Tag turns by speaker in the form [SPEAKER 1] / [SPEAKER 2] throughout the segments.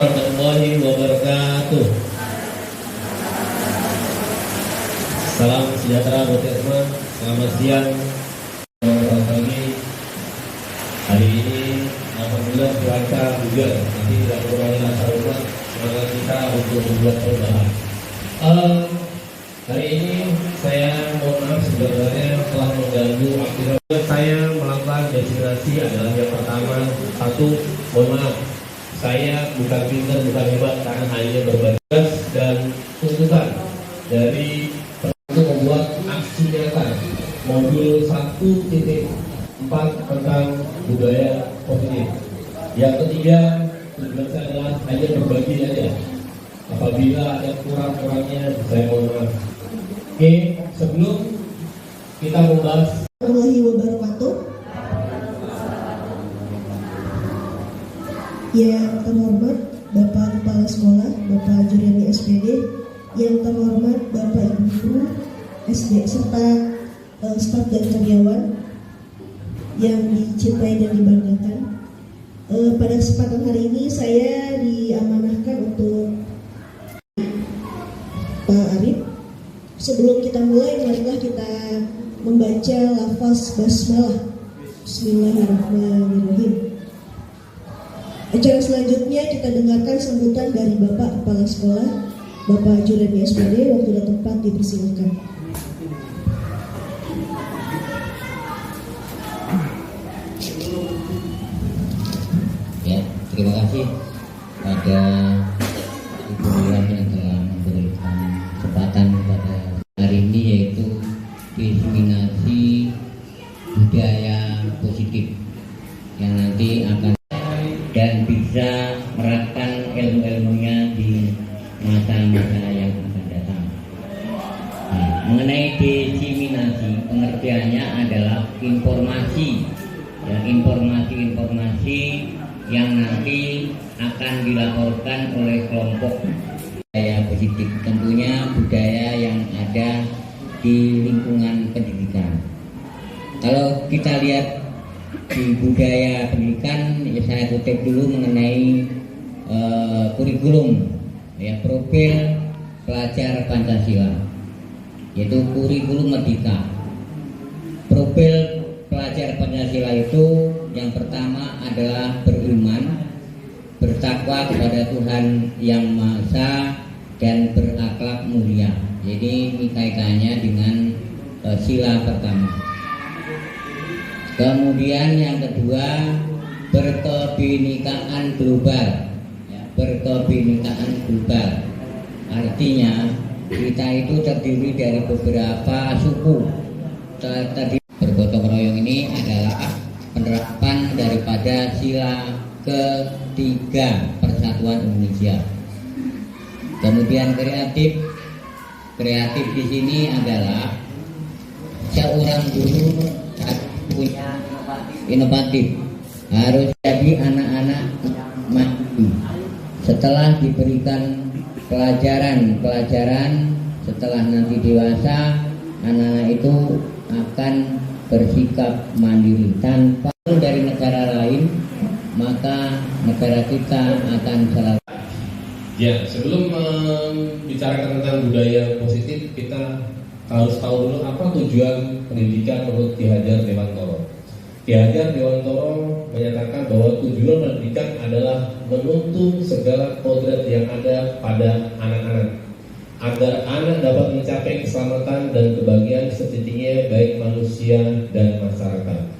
[SPEAKER 1] Warahmatullahi wabarakatuh. Salam sejahtera buat teman. Selamat siang, selamat pagi. Hari ini alhamdulillah cuaca hujan, tapi tidak mengurangi rasa rumah semangat kita untuk membuat perubahan. Hari ini saya mohon maaf sebenarnya telah mengganggu aktivitas saya melakukan destinasi adalah yang pertama, satu, mohon maaf. Saya bukan pintar, bukan hebat, karena hanya berbagi dan tuntutan dari untuk membuat aksi nyata modul 1.4 tentang budaya positif. Yang ketiga, tujuan saya adalah hanya berbagi aja. Apabila ada kurang-kurangnya, saya mohon maaf. Oke, sebelum kita membahas
[SPEAKER 2] Warahmatullahi wabarakatuh. Yang terhormat Bapak Kepala Sekolah, Bapak Juremi SPD, yang terhormat Bapak Ibu Guru SD serta staf dan karyawan yang dicintai dan dibanggakan. Pada kesempatan hari ini saya diamanahkan untuk Pak Arif. Sebelum kita mulai, marilah kita membaca lafaz basmalah. Bismillahirrahmanirrahim. Acara selanjutnya kita dengarkan sambutan dari Bapak Kepala Sekolah, Bapak Juremi SPD. Waktu dan tempat dipersilakan.
[SPEAKER 3] Ya, terima kasih pada Ibu yang telah memberikan kesempatan pada hari ini, yaitu diseminasi budaya positif yang nanti akan dan bisa menerapkan ilmu-ilmunya di masa-masa yang akan datang. Nah, mengenai diseminasi, pengertiannya adalah informasi dan informasi-informasi yang nanti akan dilaporkan oleh kelompok budaya positif, tentunya budaya yang ada di lingkungan pendidikan. Kalau kita lihat di budaya pendidikan, ya saya kutip dulu mengenai kurikulum, ya, profil pelajar Pancasila, yaitu kurikulum Merdeka. Profil pelajar Pancasila itu yang pertama adalah beriman, bertakwa kepada Tuhan Yang Maha Esa, dan berakhlak mulia. Jadi ini kaitannya dengan sila pertama. Kemudian yang kedua, berkebinekaan global. Ya, berkebinekaan global. Artinya kita itu terdiri dari beberapa suku. Tadi bergotong royong ini adalah penerapan daripada sila ketiga Persatuan Indonesia. Kemudian kreatif di sini adalah seorang guru punya inovatif, harus jadi anak-anak maju. Setelah diberikan pelajaran, setelah nanti dewasa, anak-anak itu akan bersikap mandiri tanpa dari negara lain, maka negara kita akan selalu.
[SPEAKER 1] ya, sebelum membicarakan tentang budaya positif, kita harus tahu dulu apa tujuan pendidikan menurut Ki Hajar Dewantoro. Ki Hajar Dewantoro menyatakan bahwa tujuan pendidikan adalah menuntun segala kodrat yang ada pada anak-anak, agar anak dapat mencapai keselamatan dan kebahagiaan sejatinya baik manusia dan masyarakat.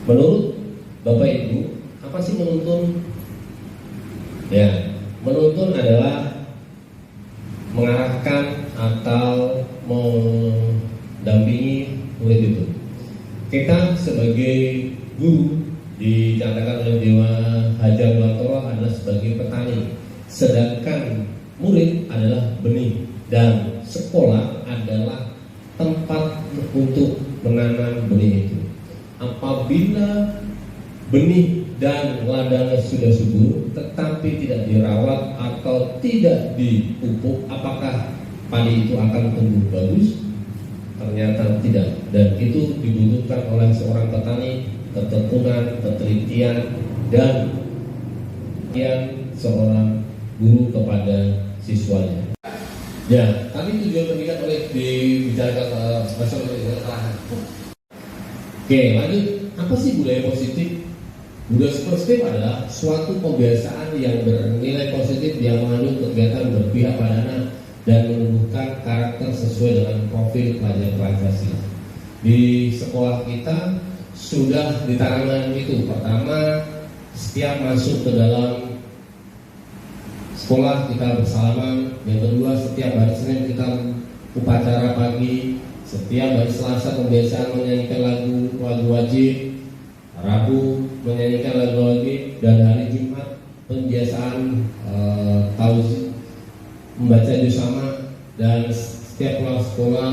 [SPEAKER 1] Menurut Bapak Ibu, apa sih menuntun? Ya, menuntun adalah mengarahkan atau mendampingi murid itu. Kita sebagai guru dinyatakan oleh Dewa Hajar Dewantoro adalah sebagai petani, sedangkan murid adalah benih dan sekolah adalah tempat untuk menanam benih itu. Apabila benih dan ladangnya sudah subur tetapi tidak dirawat atau tidak dipupuk, apakah padi itu akan tumbuh bagus? Ternyata tidak, dan itu dibutuhkan oleh seorang petani, ketekunan, ketelitian, dan yang seorang guru kepada siswanya. Ya, tadi tujuan pendidikan oleh dibicarakan Oke, lanjut. Apa sih budaya positif? Budaya positif adalah suatu kebiasaan yang bernilai positif yang mengandung kegiatan berpihak pada anak dan menumbuhkan karakter sesuai dengan profil pelajar Pancasila. Di sekolah kita sudah ditanamkan itu. Pertama, setiap masuk ke dalam sekolah kita bersalaman. Yang kedua, setiap hari Senin kita upacara pagi. Setiap hari Selasa kebiasaan menyanyikan lagu wajib. Rabu menyanyikan lagu wajib, dan hari Jumat pembiasaan membaca juz sama, dan setiap pulang sekolah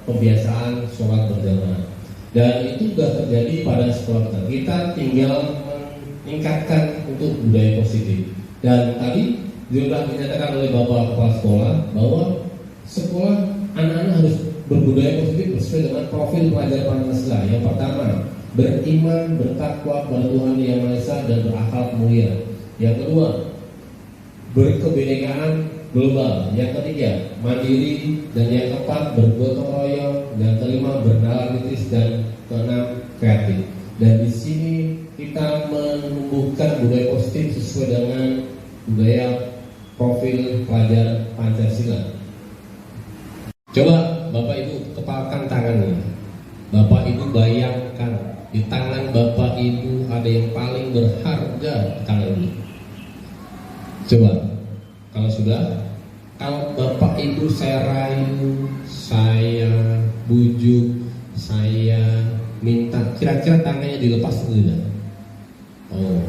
[SPEAKER 1] pembiasaan sholat berjamaah. Dan itu sudah terjadi pada sekolah kita. Kita tinggal meningkatkan untuk budaya positif. Dan tadi juga dinyatakan oleh Bapak Kepala Sekolah bahwa sekolah anak-anak harus berbudaya positif sesuai dengan profil pelajar Pancasila. Yang pertama, beriman, bertakwa kepada Tuhan Yang Maha Esa dan berakhlak mulia. Yang kedua, berkebinekaan global. Yang ketiga, mandiri. Dan yang keempat, bergotong royong. Yang kelima, bernalar kritis. Dan keenam, kreatif. Dan di sini kita menumbuhkan budaya positif sesuai dengan budaya profil pelajar Pancasila. Coba Bapak Ibu kepalkan tangannya. Bapak Ibu bayangkan di tangan Bapak Ibu ada yang paling berharga kali ini. Coba, kalau sudah, kalau Bapak Ibu saya rayu, saya bujuk, saya minta, kira-kira tangannya dilepas atau tidak? Oh,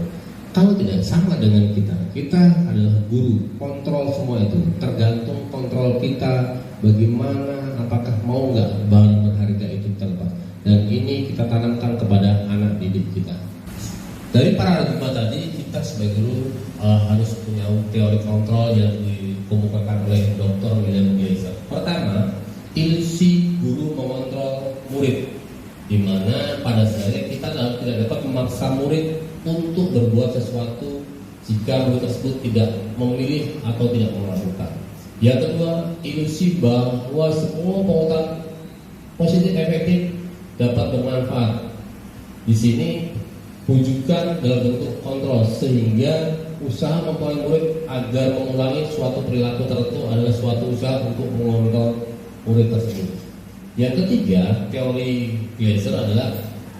[SPEAKER 1] kalau tidak, sama dengan kita. Kita adalah guru, kontrol semua itu. Tergantung kontrol kita, bagaimana, apakah mau nggak barang berharga itu terlepas. Dan ini kita tanamkan kepada anak didik kita. Dari paradigma tadi, kita sebagai guru harus punya teori kontrol yang dikemukakan oleh Dr. William Gleiser. Pertama, ilusi guru mengontrol murid, di mana pada dasarnya kita tidak dapat memaksa murid untuk berbuat sesuatu jika murid tersebut tidak memilih atau tidak melakukan. Yang kedua, ilusi bahwa semua pengetahuan positif efektif dapat bermanfaat. Di sini bujukan dalam bentuk kontrol, sehingga usaha mempengaruhi murid agar mengulangi suatu perilaku tertentu adalah suatu usaha untuk mengontrol murid tersebut. Yang ketiga, teori Gleiser adalah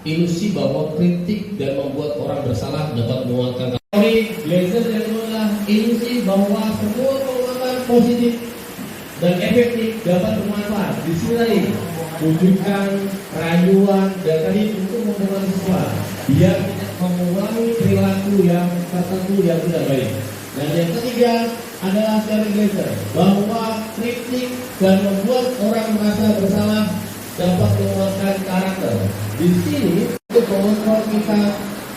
[SPEAKER 1] ilusi bahwa kritik dan membuat orang bersalah dapat menguatkan. Teori Gleiser yang kedua adalah ilusi bahwa semua pengetahuan positif dan efektif dapat bermanfaat. Di sini tadi bujukan, rayuan, dan tadi untuk mempengaruhi siswa biar tidak mengulangi perilaku yang tertentu yang tidak baik. Dan yang ketiga adalah teori Gleiser bahwa kritik dan membuat orang merasa bersalah dapat menguatkan karakter. Di sini untuk mengontrol kita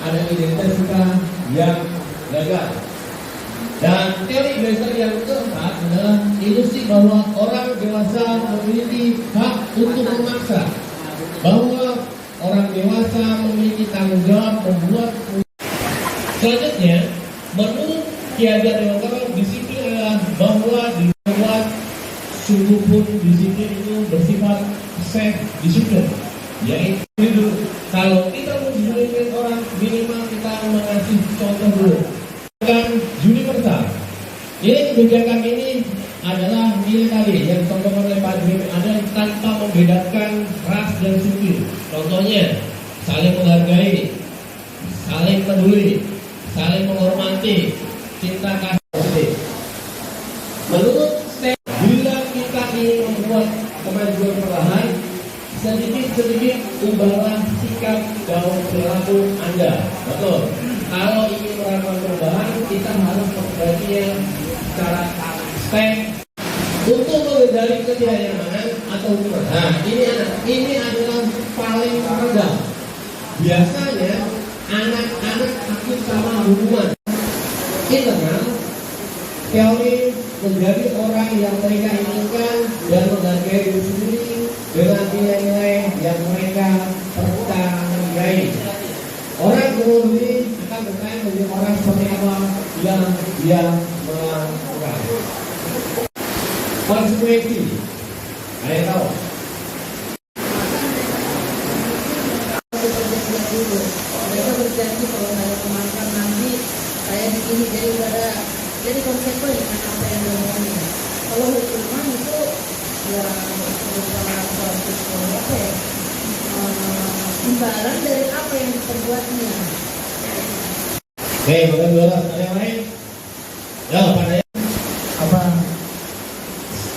[SPEAKER 1] ada identitas kita yang gagal. Dan teori Gleiser yang keempat adalah ilusi bahwa orang dewasa memiliki hak untuk memaksa, bahwa orang dewasa memiliki tanggung jawab membuat. Selanjutnya, menurut Ki Hajar Dewantara, disiplin adalah bahwa dibuat sungguh pun disiplin itu bersifat self disiplin, yaitu kalau kita mendisiplin orang minimal kita mengasih contoh dulu. Universal. Ini kebijakan ini adalah nilai tadi yang disampaikan oleh Pak Dwi, ada tanpa membedakan ras dan suku. Contohnya saling menghargai, saling peduli, saling menghormati, cinta kasih. Menurut Step, bila kita ingin membuat kemajuan perlahan, sedikit-sedikit ubahlah sikap dan perilaku Anda. Betul. Kalau ingin melakukan perubahan, kita harus memperbaikinya secara step untuk menghindari ketidaknyamanan atau hubungan. Nah, ini adalah paling rendah. Biasanya anak-anak takut sama hubungan internal. Teori menjadi orang yang mereka inginkan dan menghargai diri sendiri dengan nilai-nilai yang mereka percayai. Orang guru ini akan bertanya menjadi orang seperti apa yang yang melakukan. Konsekuensi, ada yang tahu?
[SPEAKER 4] Mereka berjanji kalau saya pemangkat nanti saya di sini jadi konsekuen dengan apa yang diomongin. Kalau hukuman itu ya merupakan suatu apa ya, imbalan dari apa yang diperbuatnya.
[SPEAKER 1] Oke, makan dua orang. Ada yang lain? Ya, pada
[SPEAKER 5] apa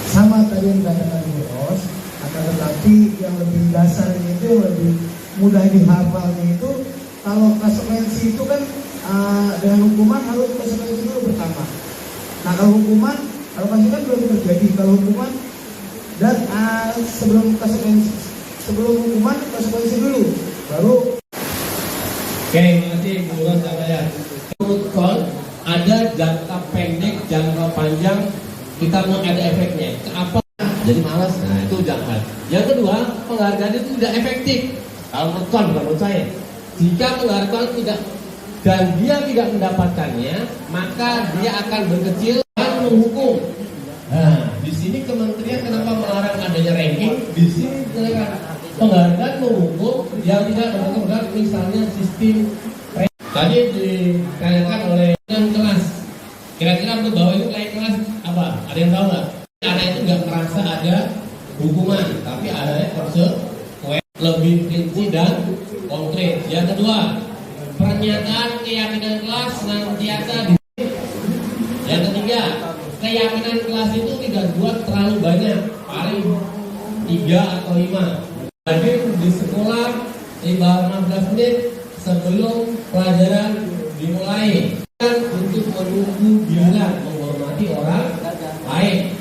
[SPEAKER 5] sama tadi yang dikatakan Bos, akan tetapi yang lebih dasarnya itu yang lebih mudah dihafalnya itu kalau konsekuensi itu kan dengan hukuman harus konsekuensi dulu pertama. Nah kalau hukuman, kalau kasus kan belum terjadi. Kalau hukuman dan sebelum hukuman konsekuensi dulu, baru.
[SPEAKER 1] Oke, makasih Bu Ros ya. Menurut ada jangka pendek, jangka panjang, kita mau ada efeknya. Apa? Jadi malas. Nah itu jangan. Yang kedua, penghargaan itu tidak efektif. Kalau menurut bukan menurut saya. Jika penghargaan tidak dan dia tidak mendapatkannya, maka dia akan berkecil dan menghukum. Nah, di sini kementerian kenapa melarang adanya ranking? Di sini penghargaan menghukum yang tidak mendapatkan, misalnya sistem tadi ditanyakan oleh kelas. Kira-kira untuk bahwa itu kayak kelas apa? Ada yang tahu nggak? Anak itu nggak merasa ada hukuman, tapi ada konsekuensi lebih rinci dan konkret. Yang kedua, pernyataan keyakinan kelas senantiasa di. Yang ketiga, keyakinan kelas itu tidak buat terlalu banyak, paling 3 atau 5. Hadir di sekolah 15 menit sebelum pelajaran dimulai. Untuk menunggu giliran, menghormati orang lain,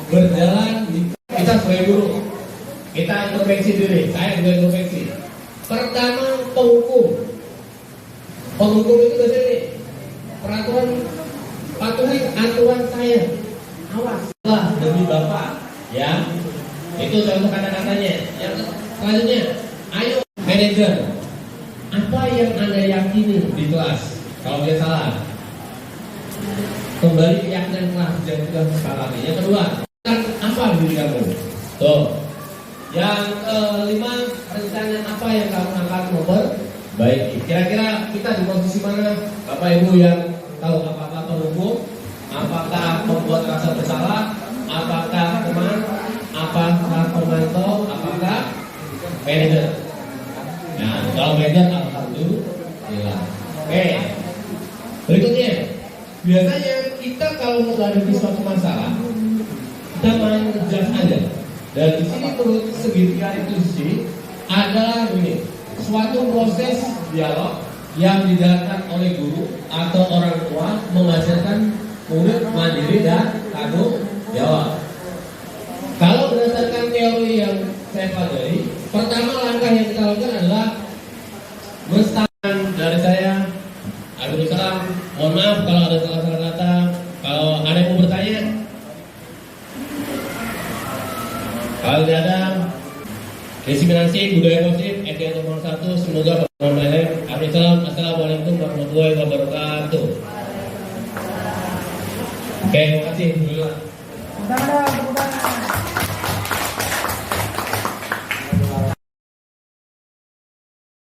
[SPEAKER 1] berjalan di. Kita mulai dulu. Kita introspeksi dulu. Saya juga introspeksi. Pertama, penghukum. Penghukum itu biasanya peraturan, patuhi aturan saya. Awas lah demi Bapak, ya. Itu contoh kata-katanya. Yang selanjutnya, ayo manajer. Apa yang Anda yakini di kelas? Kalau dia salah, kembali keyakinan kelas yang sudah salah. Yang kedua, apa diri kamu? Tuh. Yang kelima, rencana apa yang kamu akan memperbaiki? Kira-kira kita di posisi mana, Bapak Ibu yang tahu? Apakah penghukum? Apakah membuat rasa bersalah? Apakah teman? Apakah pemantau? Apakah manajer? Nah, kalau manajer alhamdulillah. Oke. Berikutnya, biasanya kita kalau menghadapi suatu masalah, kita main jas aja. Dan di sini menurut segitiga institusi adalah ini, suatu proses dialog yang dijalankan oleh guru atau orang tua menghasilkan murid mandiri dan tanggung jawab. Kalau berdasarkan teori yang saya pelajari, pertama langkah yang kita lakukan adalah menstabilkan dari saya. Salam. Mohon maaf kalau ada salah-salah kata. Kalau ada yang mau bertanya, kalau tidak ada, diskriminasi budaya positif SDM nomor 1. Semoga bermanfaat. Assalamualaikum warahmatullahi wabarakatuh. Oke, terima kasih.